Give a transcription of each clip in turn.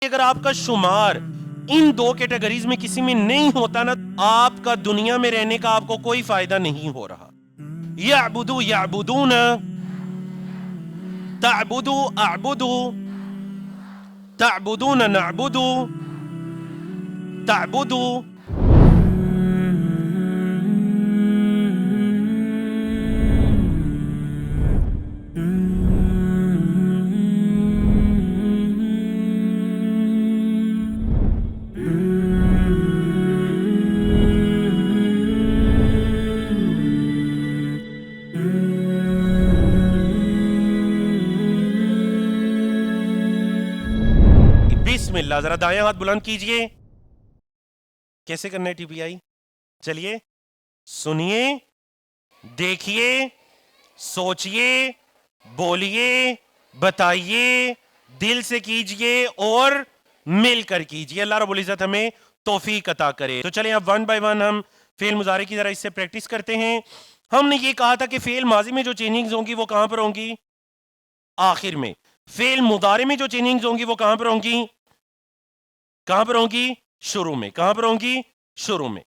اگر آپ کا شمار ان دو کیٹیگریز میں کسی میں نہیں ہوتا نا، آپ کا دنیا میں رہنے کا آپ کو کوئی فائدہ نہیں ہو رہا. یعبدو یعبدون، تعبدو اعبدو، تعبدون نعبدو، تعبدو. بسم اللہ. ذرا دائیں ہاتھ بلند کیجئے. کیسے کرنا ہے ٹی پی آئی؟ چلیے سنیے، دیکھیے، سوچئے، بولیے، بتائیے، دل سے کیجئے اور مل کر کیجئے. اللہ رب العزت ہمیں توفیق عطا کرے. تو چلیں اب ون بائی ون ہم فعل مضارع کی ذرا اس سے پریکٹس کرتے ہیں. ہم نے یہ کہا تھا کہ فعل ماضی میں جو چینجنگز ہوں گی وہ کہاں پر ہوں گی؟ آخر میں. فعل مضارع میں جو چینجنگز ہوں گی وہ کہاں پر ہوں گی؟ کہاں پر ہوں گی؟ شروع میں. کہاں پر ہوں گی؟ شروع میں.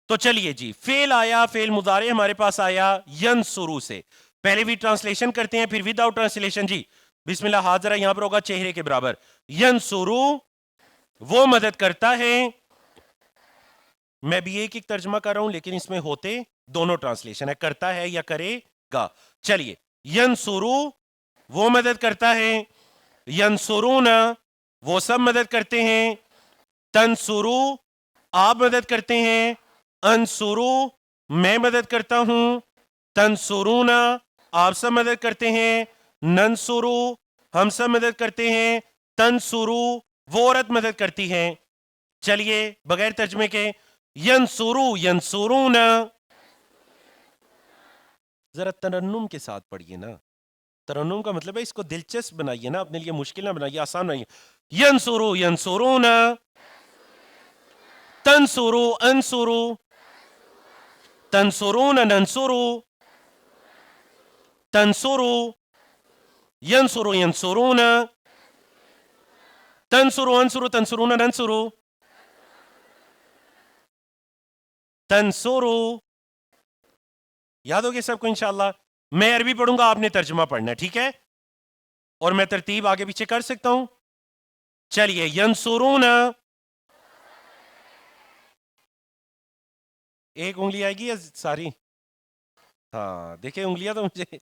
تو چلیے جی، فعل آیا، فعل مضارع ہمارے پاس آیا ینصرو سے. پہلے بھی ٹرانسلیشن کرتے ہیں پھر وداؤٹ ٹرانسلیشن. جی بسم اللہ. ہاتھ ذرا یہاں پر ہوگا چہرے کے برابر. ینصرو وہ مدد کرتا ہے. میں بھی ایک ایک ترجمہ کر رہا ہوں لیکن اس میں ہوتے دونوں ٹرانسلیشن ہے، کرتا ہے یا کرے گا. چلیے ینصرو وہ مدد کرتا ہے، ینصرون وہ سب مدد کرتے ہیں، تنصرو آپ مدد کرتے ہیں، انصرو میں مدد کرتا ہوں، تنصرون آپ سب مدد کرتے ہیں، ننصرو ہم سب مدد کرتے ہیں، تنصرو وہ عورت مدد کرتی ہے. چلیے بغیر ترجمے کے ینصرو ینصرون. ذرا ترنم کے ساتھ پڑھیے نا. ترنم کا مطلب ہے اس کو دلچسپ بنائیے نا، اپنے لیے مشکل نہ بنائیے، آسان بنائیے. ینصرو ینصرون، تنصرو انصرو، تنصرون ننصرو، تنصرو ینصرو ینصرون، تنصرو انصرو تنصرون ننصرو، تنصرو. یاد ہوگی سب کو انشاءاللہ. میں عربی پڑھوں گا، آپ نے ترجمہ پڑھنا ہے، ٹھیک ہے؟ اور میں ترتیب آگے پیچھے کر سکتا ہوں. چلیے ینصرون. ایک انگلی آئے گی یا ساری؟ ہاں دیکھیں انگلیاں تو مجھے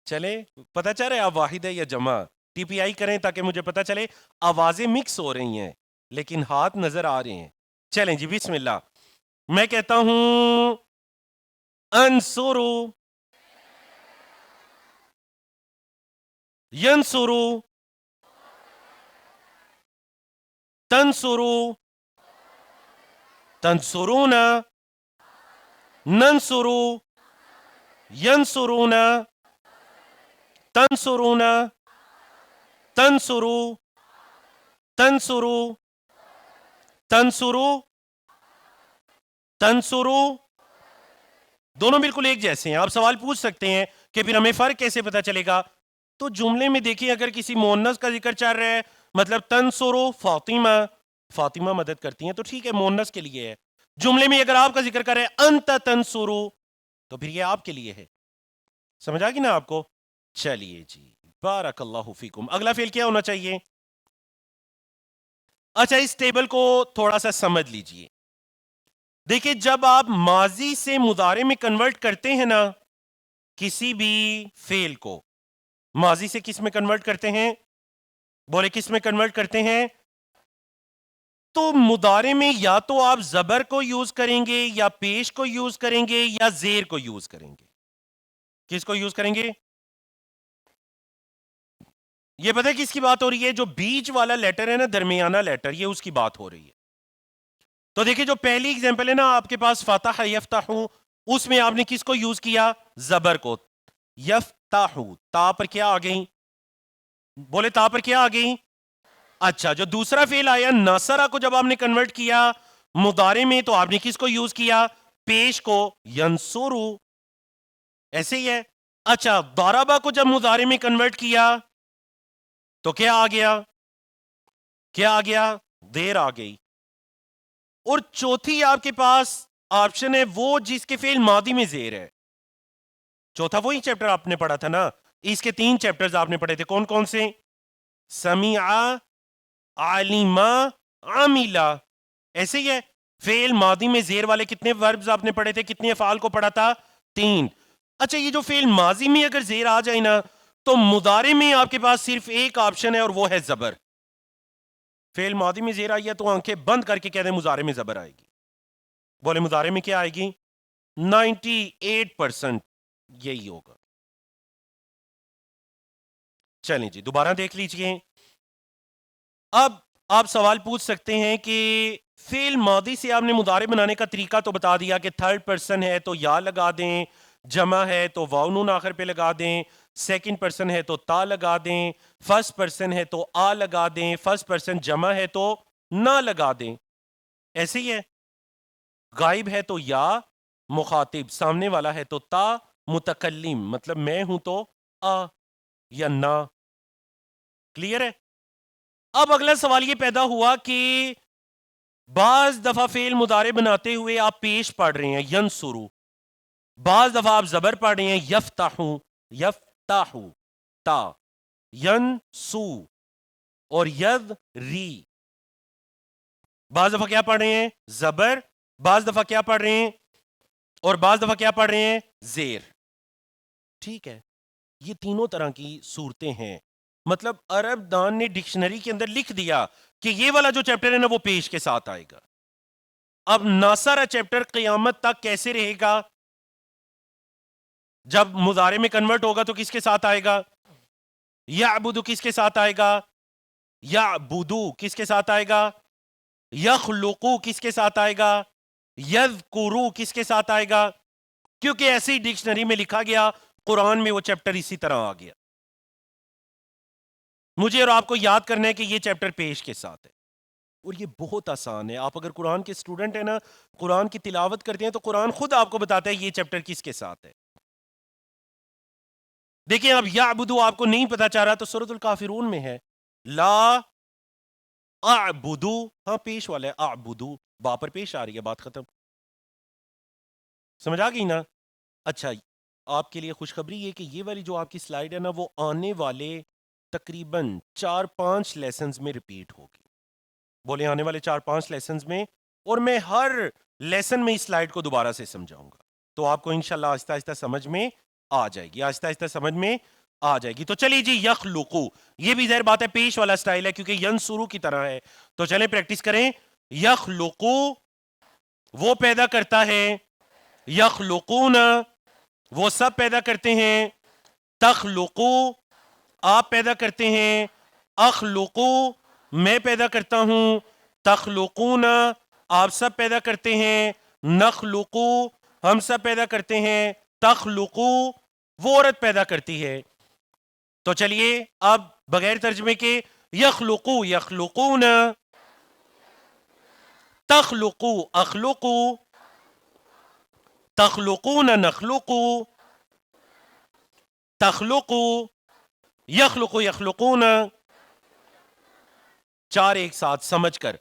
چلے پتہ چل رہا ہے آپ واحد ہے یا جمع. ٹی پی آئی کریں تاکہ مجھے پتہ چلے. آوازیں مکس ہو رہی ہیں لیکن ہاتھ نظر آ رہے ہیں. چلیں جی بسم اللہ. میں کہتا ہوں انصرو، ینصرو، تنصرو، تنصرون، ننصرو، ینصرون، تنصرون، تنصرو، تنصرو، تنصرو، تنصرو. دونوں بالکل ایک جیسے ہیں. آپ سوال پوچھ سکتے ہیں کہ پھر ہمیں فرق کیسے پتا چلے گا؟ تو جملے میں دیکھیں اگر کسی مؤنث کا ذکر چل رہا ہے، مطلب تنصرو فاطمہ، فاطمہ مدد کرتی ہیں، تو ٹھیک ہے مؤنث کے لیے ہے. جملے میں اگر آپ کا ذکر کر رہے ہیں انت تنصرو تو پھر یہ آپ کے لیے ہے. سمجھ آ گئی نا آپ کو؟ چلیے جی بارک اللہ فیکم. اگلا فعل کیا ہونا چاہیے؟ اچھا اس ٹیبل کو تھوڑا سا سمجھ لیجئے. دیکھیں جب آپ ماضی سے مضارع میں کنورٹ کرتے ہیں نا کسی بھی فعل کو، ماضی سے کس میں کنورٹ کرتے ہیں؟ بولے کس میں کنورٹ کرتے ہیں؟ تو مضارع میں یا تو آپ زبر کو یوز کریں گے یا پیش کو یوز کریں گے یا زیر کو یوز کریں گے. کس کو یوز کریں گے؟ یہ پتہ ہے کس کی بات ہو رہی ہے؟ جو بیچ والا لیٹر ہے نا، درمیانہ لیٹر، یہ اس کی بات ہو رہی ہے. تو دیکھیں جو پہلی ایگزامپل ہے نا آپ کے پاس فتح یفتح، اس میں آپ نے کس کو یوز کیا؟ زبر کو. یفتح تا پر کیا آ گئی؟ بولے تا پر کیا آ گئی؟ اچھا جو دوسرا فعل آیا ناصرہ کو جب آپ نے کنورٹ کیا مضارع میں تو آپ نے کس کو یوز کیا؟ پیش کو. ینصرو ایسے ہی ہے. اچھا ضربہ کو جب مضارع میں کنورٹ کیا تو کیا آ گیا؟ کیا آ گیا؟ دیر آ گئی. اور چوتھی آپ کے پاس آپشن ہے وہ جس کے فعل ماضی میں زیر ہے. چوتھا وہی چیپٹر آپ نے پڑھا تھا نا, اس کے 3 چیپٹرز آپ نے پڑھے تھے, کون کون سے؟ سمیعہ, عالمہ, عاملہ. ایسے ہی ہے. فعل ماضی میں زیر والے کتنے وربز آپ نے پڑھے تھے, کتنے افعال کو پڑھا تھا؟ 3. اچھا, یہ جو فعل ماضی میں اگر زیر آ جائے نا تو مضارع میں آپ کے پاس صرف ایک آپشن ہے اور وہ ہے زبر. فعل ماضی میں زیر آئی ہے تو آنکھیں بند کر کے کہہ دیں مضارع میں زبر آئے گی. بولے مضارع میں کیا آئے گی؟ 98% یہی ہوگا. چلیں جی دوبارہ دیکھ لیجئے. اب آپ سوال پوچھ سکتے ہیں کہ فعل ماضی سے آپ نے مضارع بنانے کا طریقہ تو بتا دیا کہ تھرڈ پرسن ہے تو یا لگا دیں, جمع ہے تو واو نون آخر پہ لگا دیں, سیکنڈ پرسن ہے تو تا لگا دیں, فرسٹ پرسن ہے تو آ لگا دیں, فرسٹ پرسن جمع ہے تو نہ لگا دیں. ایسے ہی ہے. غائب ہے تو یا, مخاطب سامنے والا ہے تو تا, متکلم مطلب میں ہوں تو آ یا نہ. کلیئر ہے؟ اب اگلا سوال یہ پیدا ہوا کہ بعض دفعہ فعل مضارع بناتے ہوئے آپ پیش پڑھ رہے ہیں ینصرو, بعض دفعہ آپ زبر پڑھ رہے ہیں یفتحو, یفتحو تا, ینسو اور یذری. بعض دفعہ کیا پڑھ رہے ہیں؟ زبر. بعض دفعہ کیا پڑھ رہے ہیں؟ اور بعض دفعہ کیا پڑھ رہے ہیں؟ زیر. ٹھیک ہے, یہ تینوں طرح کی صورتیں ہیں. مطلب عرب دان نے ڈکشنری کے اندر لکھ دیا کہ یہ والا جو چیپٹر ہے نا وہ پیش کے ساتھ آئے گا. اب ناصرہ چیپٹر قیامت تک کیسے رہے گا؟ جب مضارع میں کنورٹ ہوگا تو کس کے ساتھ آئے گا؟ یعبدو کس کے ساتھ آئے گا؟ یعبدو کس کے ساتھ آئے گا؟ یخلقو کس کے ساتھ آئے گا؟ یذکرو کس کے ساتھ آئے گا؟ کیونکہ ایسی ڈکشنری میں لکھا گیا, قرآن میں وہ چیپٹر اسی طرح آ گیا. مجھے اور آپ کو یاد کرنا ہے کہ یہ چیپٹر پیش کے ساتھ ہے اور یہ بہت آسان ہے. آپ اگر قرآن کے اسٹوڈنٹ ہیں نا, قرآن کی تلاوت کرتے ہیں تو قرآن خود آپ کو بتاتا ہے یہ چیپٹر کس کے ساتھ ہے. دیکھیں اب یعبدو آپ کو نہیں پتا چل رہا تو سورۃ الکافرون میں ہے لا اعبدو, ہاں پیش والا ہے اعبدو, با پر پیش آ رہی ہے, بات ختم. سمجھ آ گئی نا؟ اچھا, آپ کے لیے خوشخبری یہ کہ یہ والی جو آپ کی سلائیڈ ہے نا وہ آنے والے تقریباً 4-5 لیسنز میں ریپیٹ ہوگی. بولے آنے والے 4-5 لیسنز میں, اور میں ہر لیسن میں اس سلائیڈ کو دوبارہ سے سمجھاؤں گا تو آپ کو انشاءاللہ آہستہ آہستہ سمجھ میں آ جائے گی, آہستہ آہستہ سمجھ میں آ جائے گی. تو چلیے جی, یخلقو یہ بھی ظاہر بات ہے پیش والا سٹائل ہے کیونکہ ینصرو کی طرح ہے, تو چلیں پریکٹس کریں. یخلقو وہ پیدا کرتا ہے, یخلقون وہ سب پیدا کرتے ہیں, تخلقو آپ پیدا کرتے ہیں, اخلقو میں پیدا کرتا ہوں, تخلقون آپ سب پیدا کرتے ہیں, نخلقو ہم سب پیدا کرتے ہیں, تخلقو وہ عورت پیدا کرتی ہے. تو چلیے اب بغیر ترجمے کے یخلقو یخلقون, تخلقو اخلقو, تخلقون نخلقو, تخلقو یخلقو یخلقون. 4 ایک ساتھ سمجھ کر,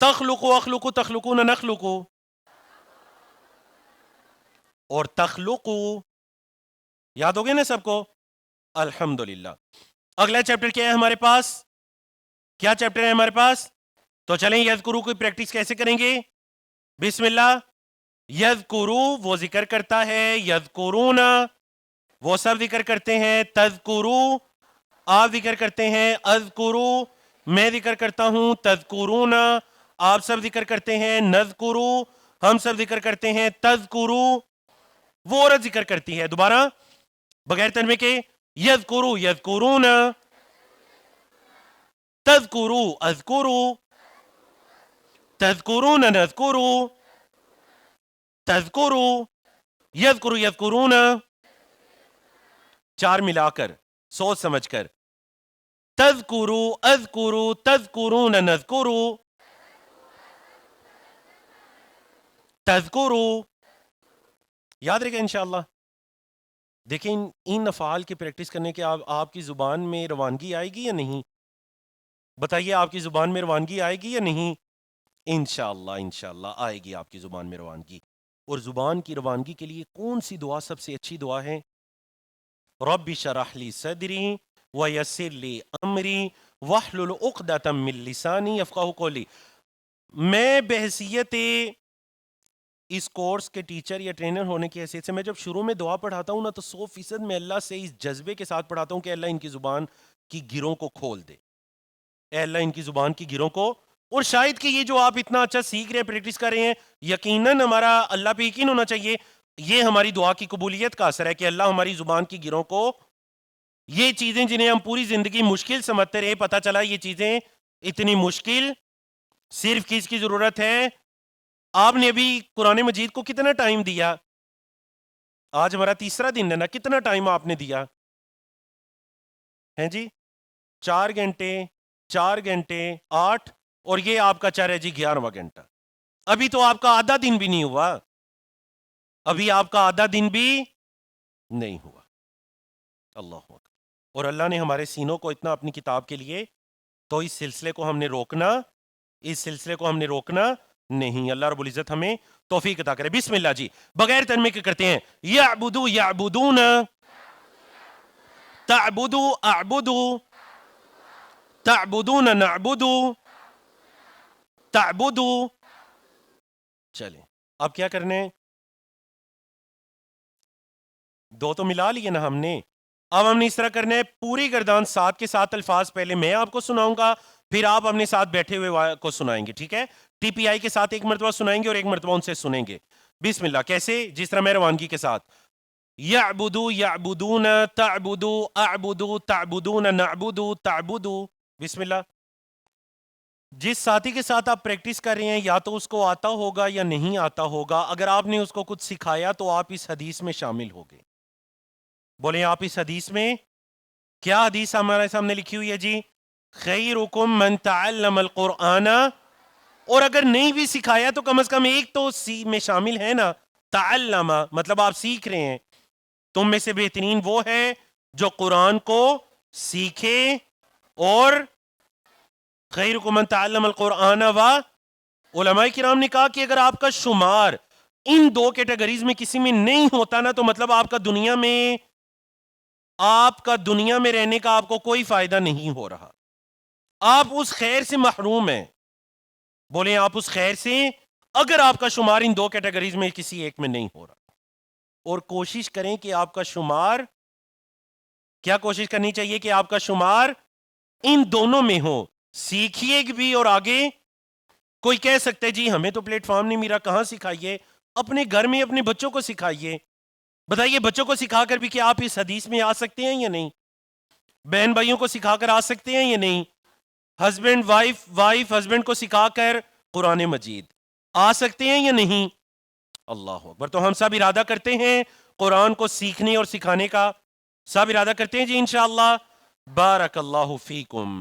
تخلقو اخلقو تخلقون نخلقو, اور تخلقو یاد ہو گئے نا سب کو؟ الحمدللہ. اگلا چیپٹر کیا ہے ہمارے پاس؟ کیا چیپٹر ہے ہمارے پاس؟ تو چلیں یذکرو کی پریکٹس کیسے کریں گے؟ بسم اللہ. یذکرو وہ ذکر کرتا ہے, یذکرون وہ سب ذکر کرتے ہیں, تذکرو آپ ذکر کرتے ہیں, اذکرو میں ذکر کرتا ہوں, تذکرون آپ سب ذکر کرتے ہیں, نذکرو ہم سب ذکر کرتے ہیں, تذکرو وہ عورت ذکر کرتی ہے. دوبارہ بغیر ترجمے کے, یذکرو یذکرون, تذکرو اذکرو, تذکرون نذکرو, تذکرو یذکرو یذکرون. 4 ملا کر سوچ سمجھ کر, تذکرو اذکرو تذکرون نذکرو, تذکرو یاد رہے گا انشاءاللہ. دیکھیں ان افعال کی پریکٹس کرنے کے آپ کی زبان میں روانگی آئے گی یا نہیں؟ بتائیے آپ کی زبان میں روانگی آئے گی یا نہیں؟ انشاءاللہ آئے گی آپ کی زبان میں روانگی. اور زبان کی روانگی کے لیے کون سی دعا سب سے اچھی دعا ہے؟ رب شرح لی صدری ویسر لی امری واحلل عقدۃ من لسانی یفقہوا قولی. میں بحیثیت اس کورس کے ٹیچر یا ٹرینر ہونے کی حیثیت سے میں جب شروع میں دعا پڑھاتا ہوں نا تو 100% میں اللہ سے اس جذبے کے ساتھ پڑھاتا ہوں کہ اللہ ان کی زبان کی گروں کو کھول دے. اے اللہ ان کی زبان کی گروں کو. اور شاید کہ یہ جو آپ اتنا اچھا سیکھ رہے ہیں پریکٹس کر رہے ہیں یقیناً ہمارا اللہ پہ یقین ہونا چاہیے یہ ہماری دعا کی قبولیت کا اثر ہے کہ اللہ ہماری زبان کی گروں کو یہ چیزیں جنہیں ہم پوری زندگی مشکل سمجھتے رہے پتہ چلا یہ چیزیں اتنی مشکل صرف کس کی ضرورت ہے. آپ نے ابھی قرآن مجید کو کتنا ٹائم دیا؟ آج ہمارا تیسرا دن ہے نا. کتنا ٹائم آپ نے دیا ہیں جی؟ 4 گھنٹے 8 اور یہ آپ کا 4 ہے جی 11واں گھنٹہ. ابھی تو آپ کا آدھا دن بھی نہیں ہوا. ابھی آپ کا آدھا دن بھی نہیں ہوا. اللہ اکبر. اور اللہ نے ہمارے سینوں کو اتنا اپنی کتاب کے لیے تو اس سلسلے کو ہم نے روکنا نہیں. اللہ رب العزت ہمیں توفیق عطا کرے. بسم اللہ جی. بغیر ترجمے کے کرتے ہیں. یعبدو یعبدون تعبدو اعبدو تعبدون نعبدو تعبدو. چلیں اب کیا کرنے ہیں؟ 2 تو ملا لیے نا ہم نے. اب ہم نے اس طرح کرنا ہے پوری گردان ساتھ کے ساتھ الفاظ پہلے میں آپ کو سناؤں گا پھر آپ اپنے ساتھ بیٹھے ہوئے کو سنائیں گے. ٹھیک ہے؟ ٹی پی آئی کے ساتھ 1 مرتبہ سنائیں گے اور 1 مرتبہ ان سے سنیں گے. بسم اللہ. کیسے؟ جس طرح میں روانگی کے ساتھ. یعبدو یعبدون تعبدو اعبدو تعبدون نعبدو تعبدو. بسم اللہ. جس ساتھی کے ساتھ آپ پریکٹس کر رہے ہیں یا تو اس کو آتا ہوگا یا نہیں آتا ہوگا. اگر آپ نے اس کو کچھ سکھایا تو آپ اس حدیث میں شامل ہو گئے. بولیں آپ اس حدیث میں. کیا حدیث ہمارے سامنے لکھی ہوئی ہے جی؟ خیرکم من تعلم القرآن. اور اگر نہیں بھی سکھایا تو کم از کم ایک تو میں شامل ہے نا. تعلم مطلب آپ سیکھ رہے ہیں. تم میں سے بہترین وہ ہے جو قرآن کو سیکھے. اور خیرکم من تعلم القرآن و علماء کرام نے کہا کہ اگر آپ کا شمار ان 2 کیٹیگریز میں کسی میں نہیں ہوتا نا تو مطلب آپ کا دنیا میں رہنے کا آپ کو کوئی فائدہ نہیں ہو رہا. آپ اس خیر سے محروم ہیں. بولیں آپ اس خیر سے اگر آپ کا شمار ان 2 کیٹیگریز میں کسی ایک میں نہیں ہو رہا. اور کوشش کریں کہ آپ کا شمار کیا کوشش کرنی چاہیے کہ آپ کا شمار ان دونوں میں ہو. سیکھیے بھی اور آگے. کوئی کہہ سکتے جی ہمیں تو پلیٹ فارم نہیں میرا کہاں سکھائیے. اپنے گھر میں اپنے بچوں کو سکھائیے. بتائیے بچوں کو سکھا کر بھی کہ آپ اس حدیث میں آ سکتے ہیں یا نہیں. بہن بھائیوں کو سکھا کر آ سکتے ہیں یا نہیں. ہسبینڈ وائف ہسبینڈ کو سکھا کر قرآن مجید آ سکتے ہیں یا نہیں. اللہ اکبر. تو ہم سب ارادہ کرتے ہیں قرآن کو سیکھنے اور سکھانے کا. سب ارادہ کرتے ہیں جی انشاءاللہ. بارک اللہ فیکم.